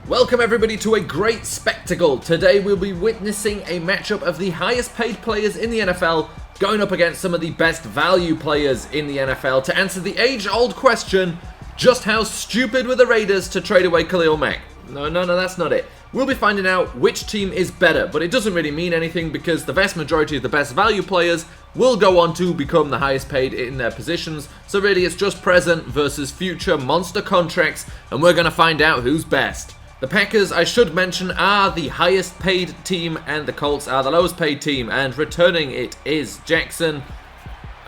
Welcome everybody to a great spectacle. Today we'll be witnessing a matchup of the highest paid players in the NFL going up against some of the best value players in the NFL to answer the age-old question, just how stupid were the Raiders to trade away Khalil Mack? No, that's not it. We'll be finding out which team is better, but it doesn't really mean anything because the vast majority of the best value players will go on to become the highest paid in their positions. So really it's just present versus future monster contracts, and we're going to find out who's best. The Packers, I should mention, are the highest paid team and the Colts are the lowest paid team, and returning it is Jackson.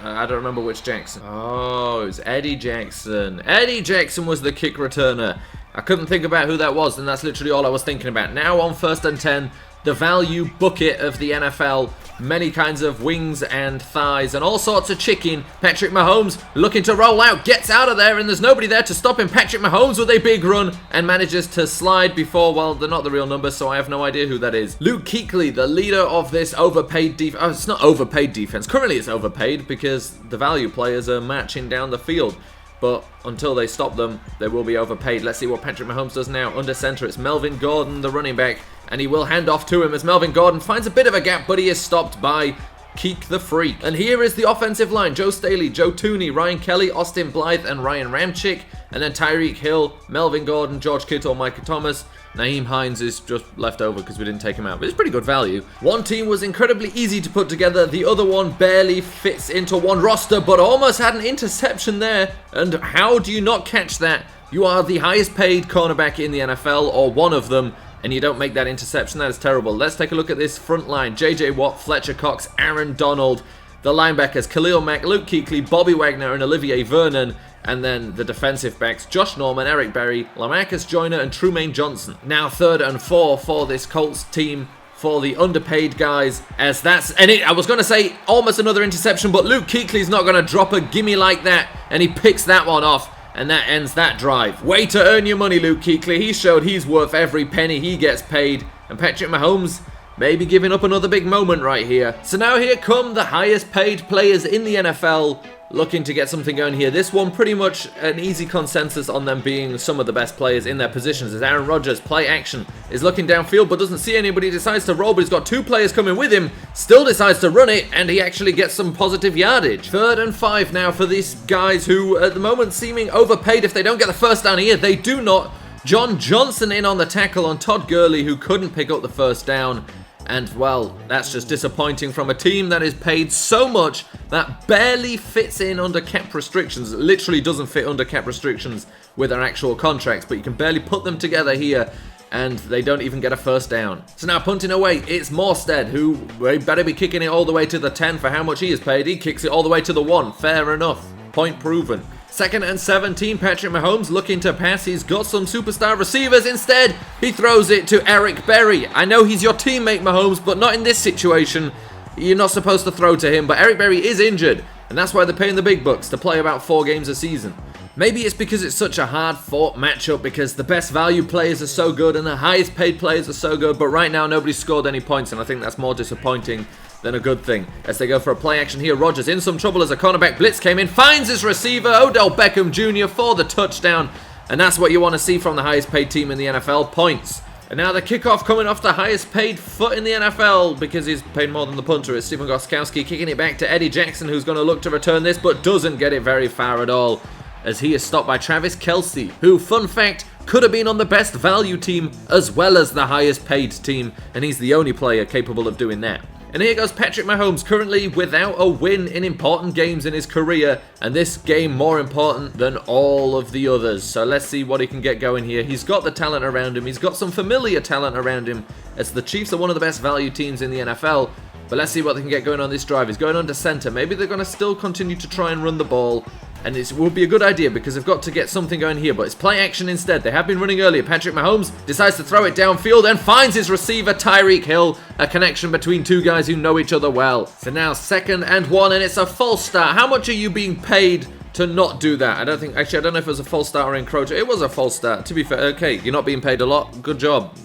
I don't remember which Jackson. Oh, it was Eddie Jackson. Eddie Jackson was the kick returner. I couldn't think about who that was, and that's literally all I was thinking about. Now on 1st and 10, the value bucket of the NFL. Many kinds of wings and thighs and all sorts of chicken. Patrick Mahomes looking to roll out, gets out of there, and there's nobody there to stop him. Patrick Mahomes with a big run and manages to slide before, well, they're not the real numbers, so I have no idea who that is. Luke Kuechly, the leader of this overpaid defense. Oh, it's not overpaid defense. Currently it's overpaid because the value players are marching down the field. But until they stop them, they will be overpaid. Let's see what Patrick Mahomes does now. Under center, it's Melvin Gordon, the running back. And he will hand off to him as Melvin Gordon finds a bit of a gap, but he is stopped by Keek the Freak. And here is the offensive line. Joe Staley, Joe Tooney, Ryan Kelly, Austin Blythe, and Ryan Ramczyk. And then Tyreek Hill, Melvin Gordon, George Kittle, Micah Thomas. Naeem Hines is just left over because we didn't take him out, but it's pretty good value. One team was incredibly easy to put together. The other one barely fits into one roster, but almost had an interception there. And how do you not catch that? You are the highest paid cornerback in the NFL, or one of them, and you don't make that interception. That is terrible. Let's take a look at this front line. J.J. Watt, Fletcher Cox, Aaron Donald. The linebackers, Khalil Mack, Luke Kuechly, Bobby Wagner, and Olivier Vernon. And then the defensive backs, Josh Norman, Eric Berry, Lamarcus Joyner, and Trumaine Johnson. Now 3rd and 4 for this Colts team, for the underpaid guys, as that's, and I was going to say almost another interception, but Luke Kuechly's not going to drop a gimme like that, and he picks that one off, and that ends that drive. Way to earn your money, Luke Kuechly. He showed he's worth every penny he gets paid, and Patrick Mahomes maybe giving up another big moment right here. So now here come the highest paid players in the NFL, looking to get something going here. This one pretty much an easy consensus on them being some of the best players in their positions, as Aaron Rodgers, play action, is looking downfield but doesn't see anybody, decides to roll, but he's got 2 players coming with him, still decides to run it, and he actually gets some positive yardage. 3rd and 5 now for these guys who at the moment seeming overpaid. If they don't get the first down here, they do not. John Johnson in on the tackle on Todd Gurley, who couldn't pick up the first down. And, well, that's just disappointing from a team that is paid so much that barely fits in under cap restrictions. It literally doesn't fit under cap restrictions with their actual contracts, but you can barely put them together here, and they don't even get a first down. So now punting away, it's Morstead, who better be kicking it all the way to the 10 for how much he is paid. He kicks it all the way to the 1. Fair enough. Point proven. 2nd and 17, Patrick Mahomes looking to pass. He's got some superstar receivers. Instead, he throws it to Eric Berry. I know he's your teammate, Mahomes, but not in this situation. You're not supposed to throw to him, but Eric Berry is injured, and that's why they're paying the big bucks to play about 4 games a season. Maybe it's because it's such a hard-fought matchup because the best value players are so good and the highest paid players are so good, but right now nobody's scored any points, and I think that's more disappointing than a good thing. As they go for a play action here, Rodgers in some trouble as a cornerback blitz came in, finds his receiver, Odell Beckham Jr. for the touchdown, and that's what you want to see from the highest paid team in the NFL, points. And now the kickoff coming off the highest paid foot in the NFL because he's paid more than the punter. It's Stephen Gostkowski kicking it back to Eddie Jackson, who's going to look to return this but doesn't get it very far at all, as he is stopped by Travis Kelce, who, fun fact, could have been on the best value team as well as the highest paid team, and he's the only player capable of doing that. And here goes Patrick Mahomes, currently without a win in important games in his career, and this game more important than all of the others. So let's see what he can get going here. He's got the talent around him. He's got some familiar talent around him, as the Chiefs are one of the best value teams in the NFL. But let's see what they can get going on this drive. He's going under center. Maybe they're going to still continue to try and run the ball. And it would be a good idea because they've got to get something going here. But it's play action instead. They have been running earlier. Patrick Mahomes decides to throw it downfield and finds his receiver, Tyreek Hill. A connection between 2 guys who know each other well. So now 2nd and 1, and it's a false start. How much are you being paid to not do that? I don't know if it was a false start or encroach. It was a false start, to be fair. Okay, you're not being paid a lot. Good job.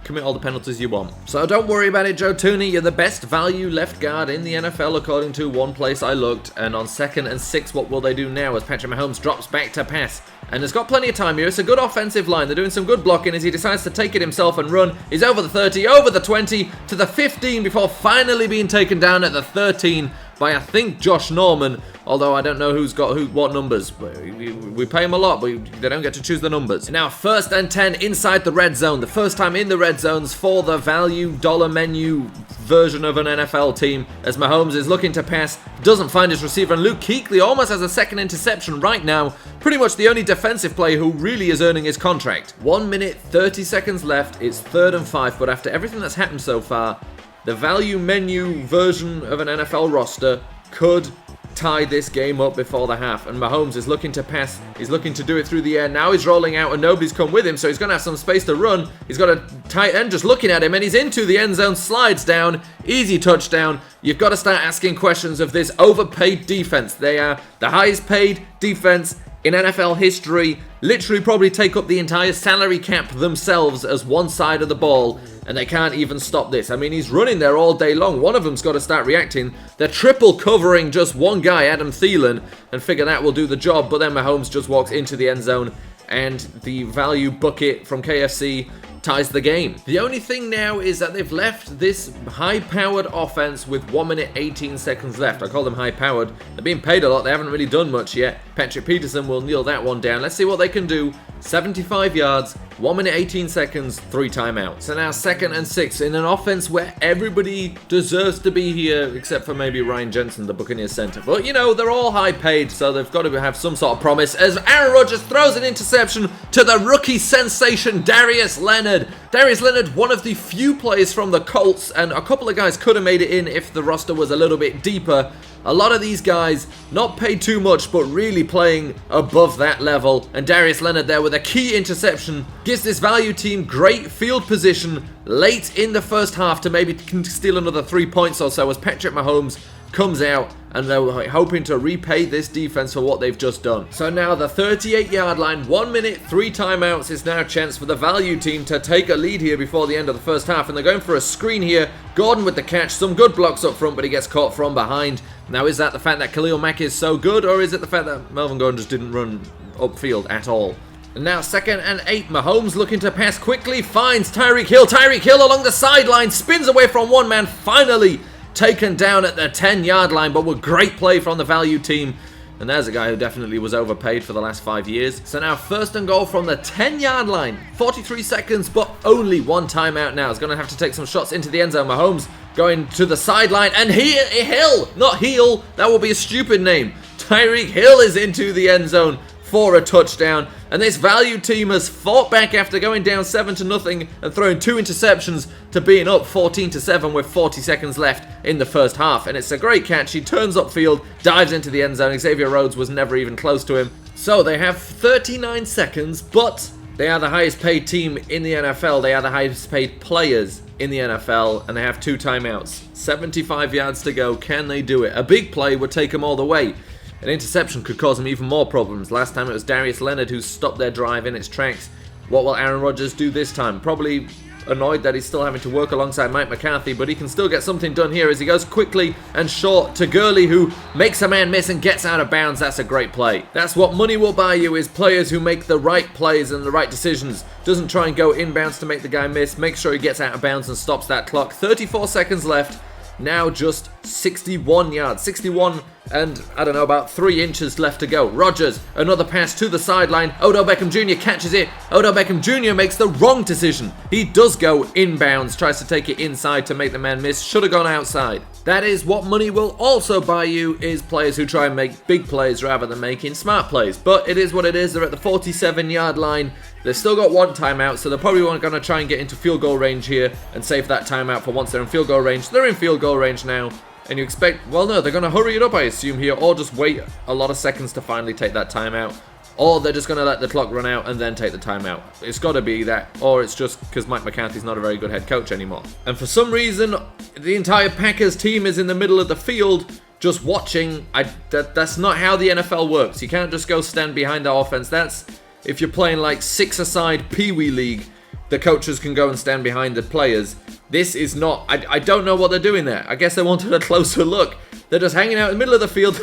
Commit all the penalties you want. So don't worry about it, Joe Tooney. You're the best value left guard in the NFL according to one place I looked. And on 2nd and 6, what will they do now as Patrick Mahomes drops back to pass? and has got plenty of time here. It's a good offensive line. They're doing some good blocking as he decides to take it himself and run. He's over the 30, over the 20, to the 15 before finally being taken down at the 13 by, I think, Josh Norman, although I don't know who's got what numbers. We pay him a lot, but they don't get to choose the numbers. Now, 1st and 10 inside the red zone. The first time in the red zones for the value dollar menu version of an NFL team, as Mahomes is looking to pass, doesn't find his receiver, and Luke Kuechly almost has a second interception right now. Pretty much the only defensive player who really is earning his contract. 1 minute, 30 seconds left. It's 3rd and 5, but after everything that's happened so far, the value menu version of an NFL roster could tie this game up before the half, and Mahomes is looking to pass. He's looking to do it through the air. Now he's rolling out and nobody's come with him, so he's going to have some space to run. He's got a tight end just looking at him, and he's into the end zone, slides down, easy touchdown. You've got to start asking questions of this overpaid defense. They are the highest paid defense in NFL history, literally probably take up the entire salary cap themselves as one side of the ball, and they can't even stop this. I mean, he's running there all day long. One of them's got to start reacting. They're triple covering just one guy, Adam Thielen, and figure that will do the job, but then Mahomes just walks into the end zone, and the value bucket from KFC ties the game. The only thing now is that they've left this high-powered offense with 1 minute 18 seconds left. I call them high-powered. They're being paid a lot. They haven't really done much yet. Patrick Peterson will kneel that one down. Let's see what they can do. 75 yards, 1 minute 18 seconds, 3 timeouts. So now 2nd and 6 in an offense where everybody deserves to be here except for maybe Ryan Jensen, the Buccaneers center. But, you know, they're all high paid, so they've got to have some sort of promise as Aaron Rodgers throws an interception to the rookie sensation Darius Leonard. Darius Leonard, one of the few players from the Colts, and a couple of guys could have made it in if the roster was a little bit deeper. A lot of these guys not paid too much, but really playing above that level. And Darius Leonard there with a key interception gives this value team great field position late in the first half to maybe steal another 3 points or so as Patrick Mahomes comes out, and they're hoping to repay this defense for what they've just done. So now the 38-yard line, 1 minute, 3 timeouts is now a chance for the value team to take a lead here before the end of the first half, and they're going for a screen here. Gordon with the catch, some good blocks up front, but he gets caught from behind. Now, is that the fact that Khalil Mack is so good, or is it the fact that Melvin Gordon just didn't run upfield at all? And now 2nd and 8, Mahomes looking to pass quickly, finds Tyreek Hill. Tyreek Hill along the sideline, spins away from one man, finally taken down at the 10-yard line, but with great play from the value team. And there's a guy who definitely was overpaid for the last 5 years. So now 1st and goal from the 10-yard line. 43 seconds, but only 1 timeout now. He's going to have to take some shots into the end zone. Mahomes going to the sideline, and Hill, not Heel, that will be a stupid name. Tyreek Hill is into the end zone for a touchdown, and this value team has fought back after going down 7-0 and throwing 2 interceptions to being up 14-7 with 40 seconds left in the first half. And it's a great catch. He turns upfield, dives into the end zone. Xavier Rhodes was never even close to him. So they have 39 seconds, but they are the highest paid team in the NFL. They are the highest paid players in the NFL, and they have 2 timeouts. 75 yards to go. Can they do it? A big play would take them all the way. An interception could cause them even more problems. Last time it was Darius Leonard who stopped their drive in its tracks. What will Aaron Rodgers do this time? Probably annoyed that he's still having to work alongside Mike McCarthy, but he can still get something done here as he goes quickly and short to Gurley, who makes a man miss and gets out of bounds. That's a great play. That's what money will buy you, is players who make the right plays and the right decisions. Doesn't try and go inbounds to make the guy miss. Make sure he gets out of bounds and stops that clock. 34 seconds left. Now just 61 yards. 61 and, I don't know, about 3 inches left to go. Rodgers, another pass to the sideline. Odell Beckham Jr. catches it. Odell Beckham Jr. makes the wrong decision. He does go inbounds, tries to take it inside to make the man miss. Should have gone outside. That is what money will also buy you, is players who try and make big plays rather than making smart plays. But it is what it is. They're at the 47-yard line. They've still got 1 timeout, so they're probably going to try and get into field goal range here and save that timeout for once they're in field goal range. They're in field goal range now. And you expect, well, no, they're going to hurry it up, I assume, here, or just wait a lot of seconds to finally take that timeout. Or they're just going to let the clock run out and then take the timeout. It's got to be that, or it's just because Mike McCarthy's not a very good head coach anymore. And for some reason, the entire Packers team is in the middle of the field just watching. That's not how the NFL works. You can't just go stand behind the offense. That's if you're playing like 6-a-side Pee-wee League, the coaches can go and stand behind the players. This is not, I don't know what they're doing there. I guess they wanted a closer look. They're just hanging out in the middle of the field.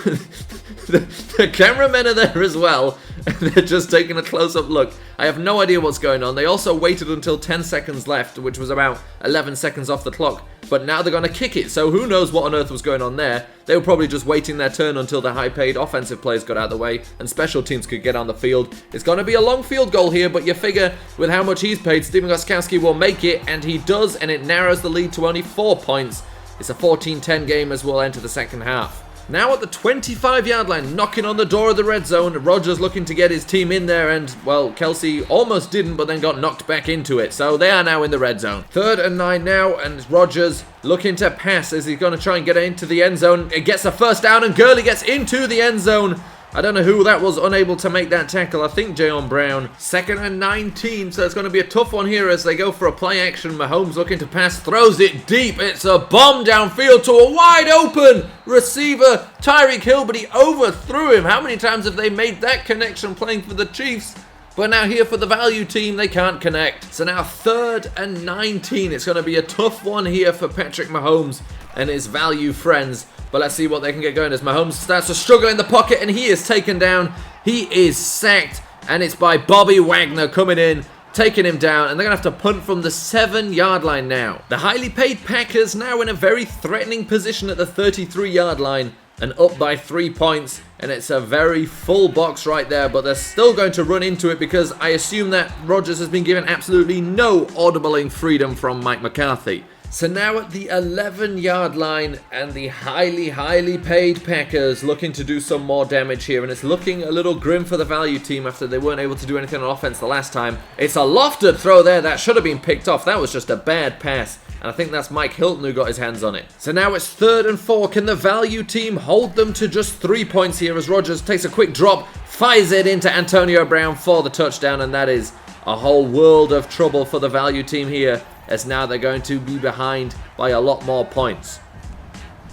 The cameramen are there as well. They're just taking a close-up look. I have no idea what's going on. They also waited until 10 seconds left, which was about 11 seconds off the clock. But now they're going to kick it, so who knows what on earth was going on there. They were probably just waiting their turn until the high-paid offensive players got out of the way and special teams could get on the field. It's going to be a long field goal here, but you figure with how much he's paid, Stephen Gostkowski will make it, and he does, and it narrows the lead to only 4 points. It's a 14-10 game as we'll enter the second half. Now at the 25-yard line, knocking on the door of the red zone. Rodgers looking to get his team in there, and, well, Kelsey almost didn't, but then got knocked back into it. So they are now in the red zone. 3rd and 9 now, and Rodgers looking to pass as he's going to try and get into the end zone. It gets a first down, and Gurley gets into the end zone. I don't know who that was unable to make that tackle. I think Jayon Brown. 2nd and 19, so it's going to be a tough one here as they go for a play action. Mahomes looking to pass, throws it deep. It's a bomb downfield to a wide open receiver, Tyreek Hill, but he overthrew him. How many times have they made that connection playing for the Chiefs? But now here for the value team, they can't connect. So now 3rd and 19. It's going to be a tough one here for Patrick Mahomes and his value friends. But let's see what they can get going as Mahomes starts to struggle in the pocket and he is taken down. He is sacked and it's by Bobby Wagner coming in, taking him down, and they're going to have to punt from the 7-yard line now. The highly paid Packers now in a very threatening position at the 33-yard line and up by 3 points, and it's a very full box right there, but they're still going to run into it because I assume that Rodgers has been given absolutely no audibling freedom from Mike McCarthy. So now at the 11-yard line, and the highly paid Packers looking to do some more damage here, and it's looking a little grim for the value team after they weren't able to do anything on offense the last time. It's a lofted throw there that should have been picked off. That was just a bad pass, and I think that's Mike Hilton who got his hands on it. So now it's 3rd and 4. Can the value team hold them to just 3 points here as Rodgers takes a quick drop, fires it into Antonio Brown for the touchdown, and that is a whole world of trouble for the value team here, as now they're going to be behind by a lot more points.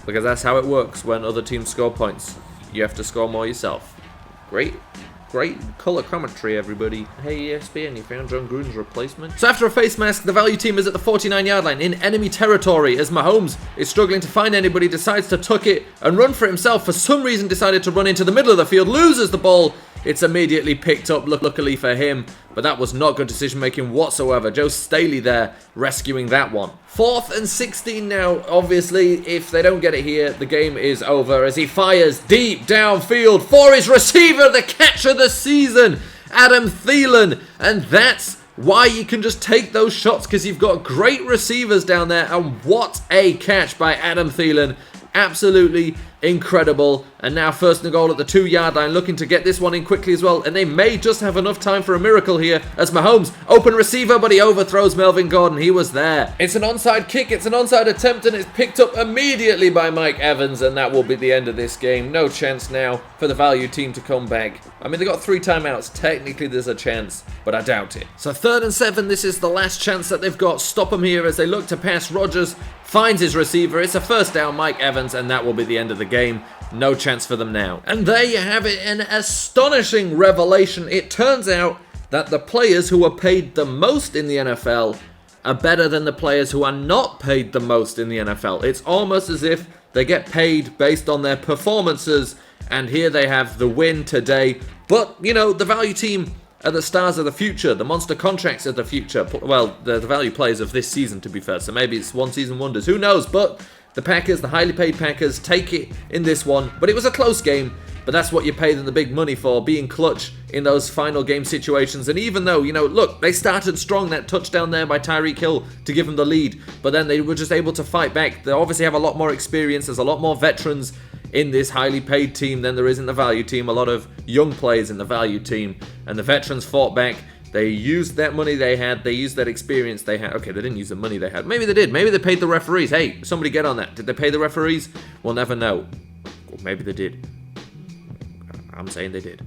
Because that's how it works when other teams score points. You have to score more yourself. Great colour commentary, everybody. Hey ESPN, you found John Gruden's replacement? So after a face mask, the value team is at the 49-yard line in enemy territory as Mahomes is struggling to find anybody, decides to tuck it and run for himself. For some reason decided to run into the middle of the field, loses the ball. It's immediately picked up, luckily for him, but that was not good decision making whatsoever. Joe Staley there rescuing that one. 4th and 16 now. Obviously, if they don't get it here, the game is over as he fires deep downfield for his receiver, the catch of the season, Adam Thielen. And that's why you can just take those shots, because you've got great receivers down there. And what a catch by Adam Thielen. Absolutely incredible. And now 1st and goal at the 2-yard line, looking to get this one in quickly as well, and they may just have enough time for a miracle here as Mahomes, open receiver, but he overthrows Melvin Gordon. He was there. It's an onside kick, it's an onside attempt, and it's picked up immediately by Mike Evans, and that will be the end of this game. No chance now for the value team to come back. I mean, they got 3 timeouts. Technically there's a chance, but I doubt it. So 3rd and 7, this is the last chance that they've got. Stop them here as they look to pass. Rodgers finds his receiver. It's a first down, Mike Evans, and that will be the end of the game. No chance for them now. And there you have it, an astonishing revelation. It turns out that the players who are paid the most in the NFL are better than the players who are not paid the most in the NFL. It's almost as if they get paid based on their performances, and here they have the win today. But, you know, the value team are the stars of the future, the monster contracts of the future. Well, the value players of this season, to be fair, so maybe it's one-season wonders. Who knows? But the Packers, the highly paid Packers, take it in this one. But it was a close game, but that's what you pay them the big money for, being clutch in those final game situations. And even though, you know, look, they started strong, that touchdown there by Tyreek Hill to give them the lead, but then they were just able to fight back. They obviously have a lot more experience. There's a lot more veterans in this highly paid team than there is in the value team. A lot of young players in the value team, and the veterans fought back. They used that money they had. They used that experience they had. Okay, they didn't use the money they had. Maybe they did. Maybe they paid the referees. Hey, somebody get on that. Did they pay the referees? We'll never know. Or maybe they did. I'm saying they did.